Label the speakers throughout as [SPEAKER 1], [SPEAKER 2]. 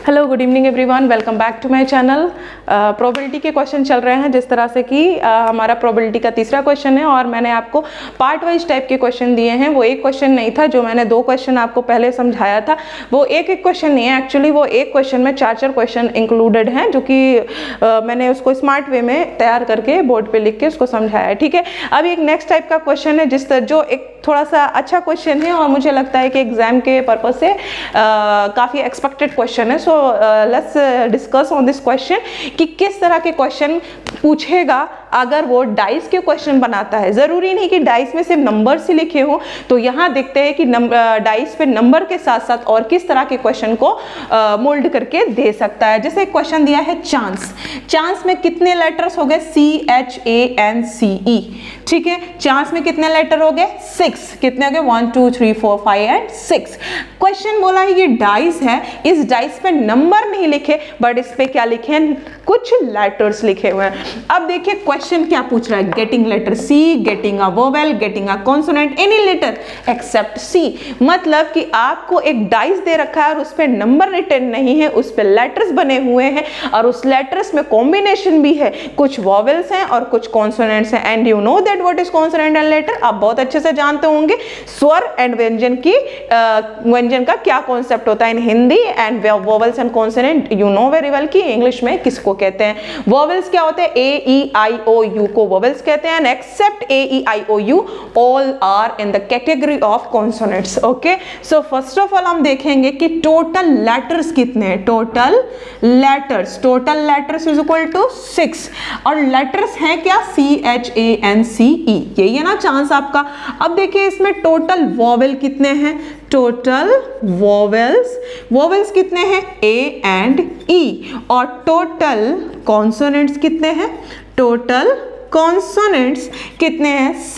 [SPEAKER 1] Hello, good evening everyone, welcome back to my channel. Probability के question चल रहे हैं, जिस तरह से कि हमारा प्रोबेबिलिटी का तीसरा क्वेश्चन है और मैंने आपको पार्ट वाइज टाइप के क्वेश्चन दिए हैं। वो एक क्वेश्चन नहीं था, जो मैंने दो क्वेश्चन आपको पहले समझाया था वो एक एक क्वेश्चन नहीं है। एक्चुअली वो एक क्वेश्चन में चार क्वेश्चन इंक्लूडेड हैं, जो कि मैंने उसको स्मार्ट वे में तैयार करके बोर्ड पर लिख के उसको समझाया है। ठीक है, अब एक नेक्स्ट टाइप का क्वेश्चन है जो एक थोड़ा सा अच्छा क्वेश्चन है और मुझे लगता है कि एग्जाम के पर्पज से काफ़ी एक्सपेक्टेड क्वेश्चन है। So let's discuss on this question कि किस तरह के क्वेश्चन पूछेगा अगर वो डाइस के क्वेश्चन बनाता है। ज़रूरी नहीं कि डाइस में सिर्फ नंबर्स ही लिखे हो, तो यहाँ देखते हैं कि डाइस पे नंबर के साथ साथ और किस तरह के क्वेश्चन को मोल्ड करके दे सकता है। जैसे क्वेश्चन दिया है चांस। चांस में कितने लेटर्स हो गए? CHANCE। ठीक है, चांस में कितने लेटर हो गए? 6। कितने हो गए? 1 2 3 4 5 एंड 6। क्वेश्चन बोला है ये डाइस है, इस डाइस पे नंबर नहीं लिखे बट इस पे क्या लिखे हैं? कुछ लेटर्स लिखे हुए हैं। अब देखिए क्वेश्चन क्या पूछ रहा है। Getting letter C, getting a vowel, getting a consonant, any letter except C। मतलब कि आपको एक डाइस दे रखा है और उस पे नंबर रिटन नहीं है, उस पे लेटर्स बने हुए हैं और उस लेटर्स में कॉम्बिनेशन भी है, कुछ वोवेल्स हैं और कुछ कॉन्सोनेंट्स हैं। And you know that what is consonant and later. आप बहुत अच्छे से जानते होंगे स्वर एंड व्यंजन की व्यंजन का क्या कॉन्सेप्ट होता है in Hindi, and vowels and consonant you know very well कि इंग्लिश में किसको कहते हैं। वोवेल्स क्या होते हैं? A-E-I-O-U को वोवेल्स कहते हैं, except A-E-I-O-U all are in the category of consonants. Okay, so first of all हम देखेंगे कि टोटल लेटर्स कितने हैं। Total letters is equal to 6 और लेटर्स हैं क्या? CHANCE। यही है ना चांस आपका। अब देखिए इसमें टोटल वोवेल कितने हैं? टोटल वोवेल्स कितने हैं? A and E। और टोटल कॉन्सोनेंट्स कितने हैं? टोटल कॉन्सोनेंट्स कितने हैं? C।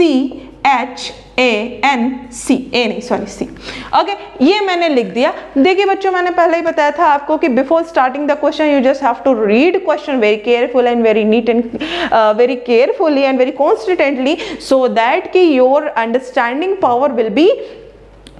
[SPEAKER 1] ओके, ये मैंने लिख दिया। देखिए बच्चों, मैंने पहले ही बताया था आपको कि before starting the question you just have to read question very careful and very neat and very carefully and very consistently, so that कि your understanding power will be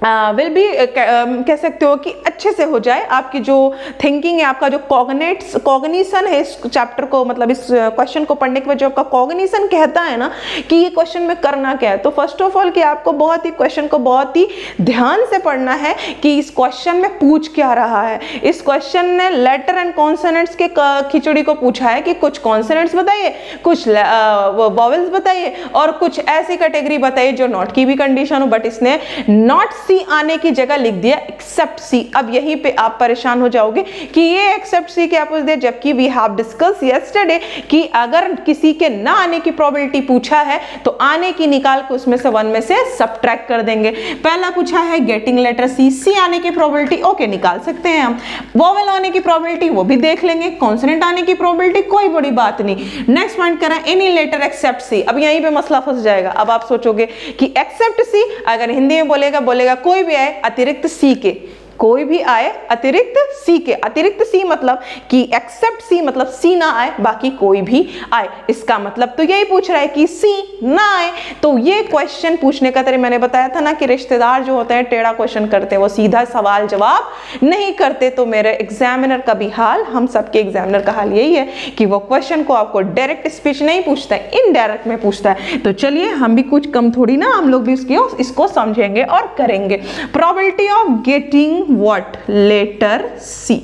[SPEAKER 1] कह सकते हो कि अच्छे से हो जाए। आपकी जो थिंकिंग है, आपका जो कॉग्निशन है इस चैप्टर को, मतलब इस क्वेश्चन को पढ़ने के बाद जो आपका कॉग्निशन कहता है ना कि ये क्वेश्चन में करना क्या है, तो फर्स्ट ऑफ ऑल कि आपको क्वेश्चन को बहुत ही ध्यान से पढ़ना है कि इस क्वेश्चन में पूछ क्या रहा है। इस क्वेश्चन ने लेटर एंड कॉन्सोनेंट्स के खिचड़ी को पूछा है कि कुछ कॉन्सोनेंट्स बताइए, कुछ वोवेल्स बताइए और कुछ ऐसी कैटेगरी बताइए जो नॉट की भी कंडीशन हो, बट इसने नॉट C आने की जगह लिख दिया एक्सेप्ट C। अब यहीं पे आप परेशान हो जाओगे कि ये एक्सेप्ट C क्या पूछ दिया, जबकि वी हैव डिस्कस यस्टरडे कि अगर किसी के ना आने की प्रोबेबिलिटी पूछा है तो आने की निकाल के उसमें से 1 में से सबट्रैक्ट कर देंगे। पहला पूछा है गेटिंग लेटर C आने की प्रोबेबिलिटी, ओके निकाल सकते हैं हम। वोवेल आने की प्रोबेबिलिटी वो भी देख लेंगे, कॉन्सोनेंट आने की प्रोबेबिलिटी कोई बड़ी बात नहीं। नेक्स्ट पॉइंट करा एनी लेटर एक्सेप्ट C। अब यहीं पे मसला फंस जाएगा। अब आप सोचोगे कि एक्सेप्ट C अगर हिंदी में बोलेगा कोई भी आए अतिरिक्त C के, कोई भी आए अतिरिक्त C के। अतिरिक्त C मतलब कि एक्सेप्ट C मतलब C ना आए, बाकी कोई भी आए। इसका मतलब तो यही पूछ रहा है कि C ना आए। तो ये क्वेश्चन पूछने का तरीका मैंने बताया था ना कि रिश्तेदार जो होते हैं टेढ़ा क्वेश्चन करते हैं, वो सीधा सवाल जवाब नहीं करते। तो मेरे एग्जामिनर का भी हाल, हम सबके एग्जामिनर का हाल यही है कि वो क्वेश्चन को आपको डायरेक्ट स्पीच नहीं पूछता है, इनडायरेक्ट में पूछता है। तो चलिए हम भी कुछ कम थोड़ी ना, हम लोग भी इसको समझेंगे और करेंगे। Probability of getting what? Letter C।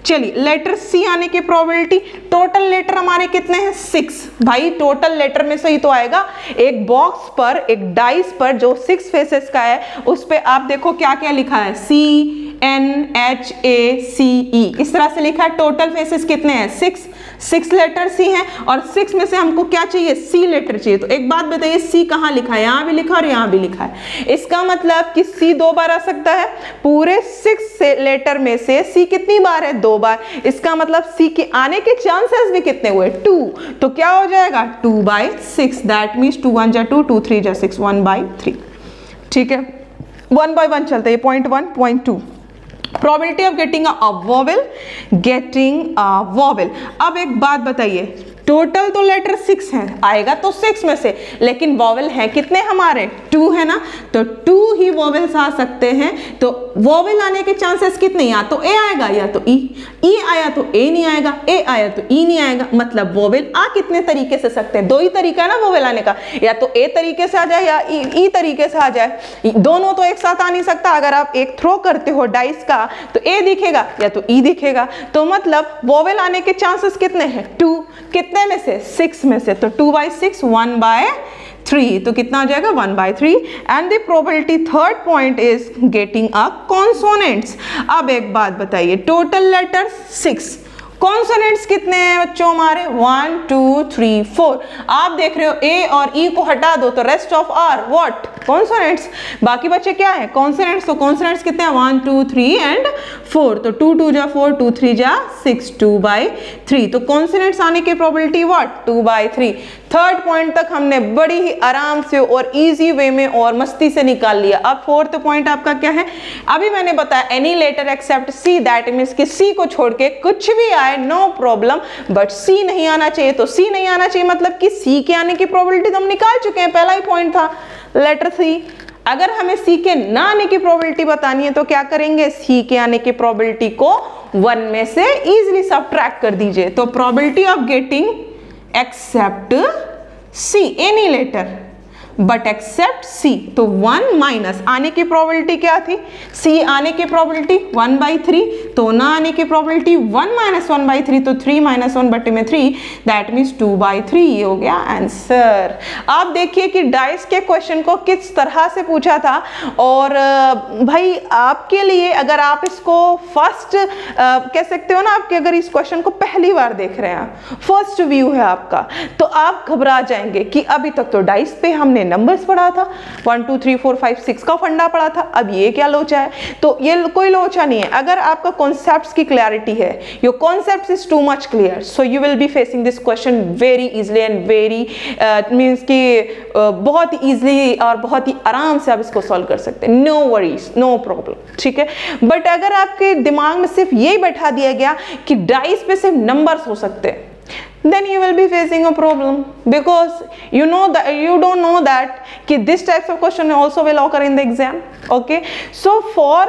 [SPEAKER 1] चलिए लेटर C आने की प्रोबेबिलिटी, टोटल लेटर हमारे कितने हैं? 6। भाई टोटल लेटर में से ही तो आएगा। एक बॉक्स पर, एक डाइस पर जो 6 फेसेस का है, उस पे आप देखो क्या क्या लिखा है, CNHACE इस तरह से लिखा है। टोटल फेसेस कितने हैं? 6 लेटर C हैं और 6 में से हमको क्या चाहिए? C लेटर चाहिए। तो एक बात बताइए, C कहाँ लिखा है? यहाँ भी लिखा और यहाँ भी लिखा है। इसका मतलब कि C 2 बार आ सकता है। पूरे 6 लेटर में से C कितनी बार है? 2 बार। इसका मतलब C के आने के चांसेस भी कितने हुए? 2। तो क्या हो जाएगा? 2/6। दैट मीन्स 2 1 जा 2, 2 3 जा 6, 1/3। ठीक है, 1 by 1 चलते हैं। Point 1, point 2, probability of getting a vowel. अब एक बात बताइए, टोटल तो लेटर 6 है, आएगा तो 6 में से, लेकिन वॉवेल है कितने हमारे? 2 है ना, तो 2 ही
[SPEAKER 2] वोवेल्स आ सकते हैं, तो वोवेल आने के चांसेस कितने, या तो ए आएगा या तो ई आया तो ए नहीं आएगा, ए आया तो ई नहीं आएगा। मतलब वोवेल आ कितने तरीके से सकते हैं, दो ही तरीका है ना वोवेल आने का, या तो ए तरीके से आ जाए या ई तरीके से आ जाए, दोनों तो एक साथ आ नहीं सकता। अगर आप एक थ्रो करते हो डाइस का तो ए दिखेगा या तो ई दिखेगा, तो मतलब वोवेल आने के चांसेस कितने हैं, 2, कितने में से, 6 में से, तो 2/6 1/3, तो कितना हो जाएगा 1/3। And the probability third point is getting a consonants. अब एक बात बताइए, टोटल लेटर्स 6, कॉन्सोनेंट्स कितने हैं बच्चों हमारे, 1 2 3 4। आप देख रहे हो ए और ई को हटा दो तो rest of are what, consonants. बाकी बच्चे क्या है, कॉन्सोनेंट्स। तो कॉन्सोनेंट्स कितने हैं, 1 2 3 एंड 4, तो 2 2 जा 4, 2 3 जा 6, 2/3। तो कॉन्सोनेंट्स आने की प्रोबेबिलिटी व्हाट, 2/3। थर्ड पॉइंट तक हमने बड़ी ही आराम से और इजी वे में और मस्ती से निकाल लिया। अब फोर्थ पॉइंट आपका क्या है, अभी मैंने बताया any letter except C, that means कि सी को छोड़ के कुछ भी आए नो प्रॉब्लम, बट सी नहीं आना चाहिए। तो सी नहीं आना चाहिए मतलब कि सी के आने की प्रोबेबिलिटी तो हम निकाल चुके हैं, पहला ही पॉइंट था लेटर सी। अगर हमें सी के ना आने की प्रोबेबिलिटी बतानी है तो क्या करेंगे, सी के आने की प्रोबेबिलिटी को 1 में से इजीली सब्ट्रैक्ट कर दीजिए। तो probability of getting except C any letter but except C, तो 1 माइनस आने की प्रोबेबिलिटी क्या थी, सी आने की प्रोबेबिलिटी 1/3, तो ना आने की प्रोबेबिलिटी 1 - 1/3, तो 3 - 1/3, दैट मीन्स 2/3। ये हो गया आंसर। आप देखिए कि डाइस के क्वेश्चन को किस तरह से पूछा था, और भाई आपके लिए अगर आप इसको फर्स्ट कह सकते हो ना, आपके अगर इस क्वेश्चन को पहली बार देख रहे हैं, फर्स्ट व्यू है आपका, तो आप घबरा जाएंगे कि अभी तक तो डाइस पे हमने नंबर्स पढ़ा था, 1 2 3 4 5 6 का फंडा पढ़ा था, अब ये क्या लोचा है। तो ये कोई लोचा नहीं है। अगर आपका कॉन्सेप्ट्स की क्लैरिटी है, your concepts is too much clear, so you will be facing this question very easily and very means कि बहुत इजीली और बहुत ही आराम से आप इसको सॉल्व कर सकते हैं, नो वरीज नो प्रॉब्लम, ठीक है। बट अगर आपके दिमाग में सिर्फ यही बैठा दिया गया कि डाइस पे सिर्फ नंबर्स हो सकते हैं, then you will be facing a problem, because you know that you don't know that ki this types of question also will occur in the exam. Okay, so for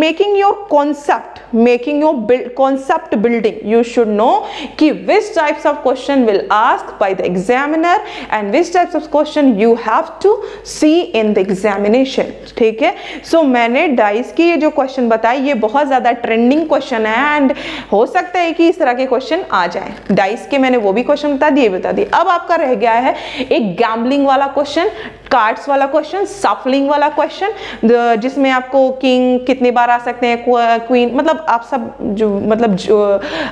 [SPEAKER 2] making your concept, making your concept building, you should know ki which types of question will ask by the examiner and which types of question you have to see in the examination, ठीक है। so मैंने dice की ये जो question बताए ये बहुत ज़्यादा ट्रेंडिंग क्वेश्चन है, एंड हो सकता है कि इस तरह के क्वेश्चन आ जाएं। डाइस के मैंने वो भी क्वेश्चन बता दिए। अब आपका रह गया है एक गैम्बलिंग वाला क्वेश्चन, कार्ड्स वाला क्वेश्चन, सफलिंग वाला क्वेश्चन, जिसमें आपको किंग कितनी बार आ सकते हैं, क्वीन, मतलब आप सब जो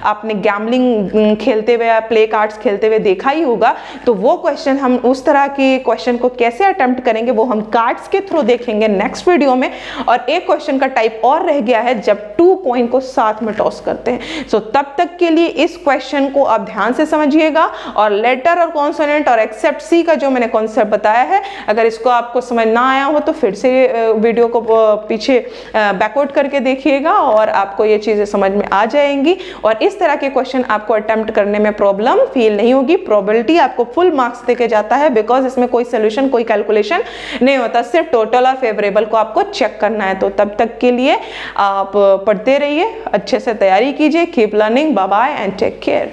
[SPEAKER 2] आपने गैम्बलिंग खेलते हुए, प्ले कार्ड्स खेलते हुए देखा ही होगा। तो वो क्वेश्चन हम उस तरह के क्वेश्चन को कैसे अटेम्प्ट करेंगे वो हम कार्ड्स के थ्रू देखेंगे नेक्स्ट वीडियो में। और एक क्वेश्चन का टाइप और रह गया है जब 2 कॉइन को साथ में टॉस करते हैं। सो तब तक के लिए इस क्वेश्चन को आप ध्यान से समझिएगा, और लेटर और कॉन्सोनेंट और एक्सेप्ट सी का जो मैंने कॉन्सेप्ट बताया है, अगर इसको आपको समझ ना आया हो तो फिर से वीडियो को पीछे बैकवर्ड करके देखिएगा और आपको ये चीज़ें समझ में आ जाएंगी। और इस तरह के क्वेश्चन आपको अटेम्प्ट करने में प्रॉब्लम फील नहीं होगी। प्रोबेबिलिटी आपको फुल मार्क्स देके जाता है, बिकॉज इसमें कोई सोल्यूशन कोई कैलकुलेशन नहीं होता, सिर्फ टोटल और फेवरेबल को आपको चेक करना है। तो तब तक के लिए आप पढ़ते रहिए, अच्छे से तैयारी कीजिए, keep learning, bye bye and take care.